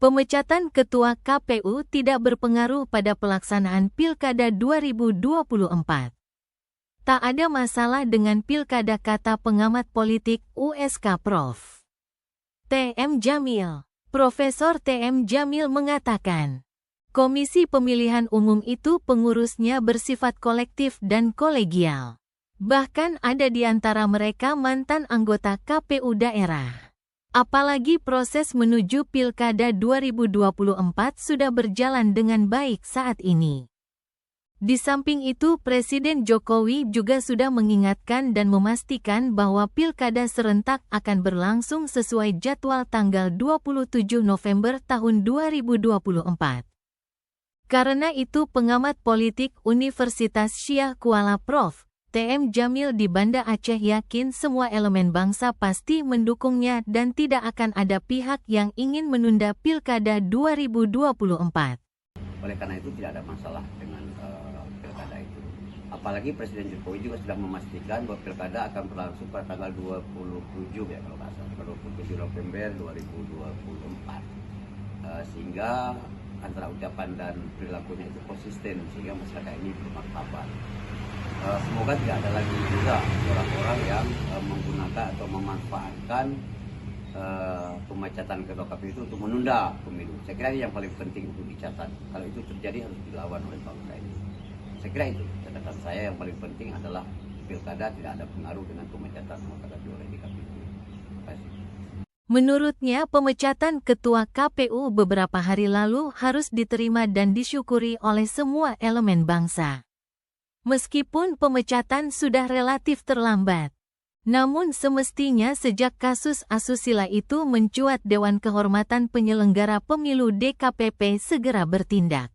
Pemecatan Ketua KPU tidak berpengaruh pada pelaksanaan Pilkada 2024. Tak ada masalah dengan Pilkada, kata pengamat politik USK Prof. T.M. Jamil. Profesor T.M. Jamil mengatakan, Komisi Pemilihan Umum itu pengurusnya bersifat kolektif dan kolegial. Bahkan ada di antara mereka mantan anggota KPU daerah. Apalagi proses menuju Pilkada 2024 sudah berjalan dengan baik saat ini. Di samping itu, Presiden Jokowi juga sudah mengingatkan dan memastikan bahwa Pilkada serentak akan berlangsung sesuai jadwal tanggal 27 November tahun 2024. Karena itu, pengamat politik Universitas Syah Kuala Prof. T.M. Jamil di Banda Aceh yakin semua elemen bangsa pasti mendukungnya dan tidak akan ada pihak yang ingin menunda Pilkada 2024. Oleh karena itu tidak ada masalah dengan Pilkada itu. Apalagi Presiden Jokowi juga sudah memastikan bahwa Pilkada akan berlangsung pada tanggal 27 ya kalau nggak salah, 27 November 2024. Sehingga antara ucapan dan perilakunya itu konsisten sehingga masyarakat ini bermartabat. Semoga tidak ada lagi juga orang-orang yang menggunakan atau memanfaatkan pemecatan ketua KPU itu untuk menunda pemilu. Saya kira ini yang paling penting untuk dicatat. Kalau itu terjadi harus dilawan oleh bangsa ini. Saya kira itu catatan saya yang paling penting adalah Pilkada tidak ada pengaruh dengan pemecatan anggota KPU oleh KPU. Terima kasih. Menurutnya, pemecatan ketua KPU beberapa hari lalu harus diterima dan disyukuri oleh semua elemen bangsa. Meskipun pemecatan sudah relatif terlambat, namun semestinya sejak kasus asusila itu mencuat, Dewan Kehormatan Penyelenggara Pemilu DKPP segera bertindak.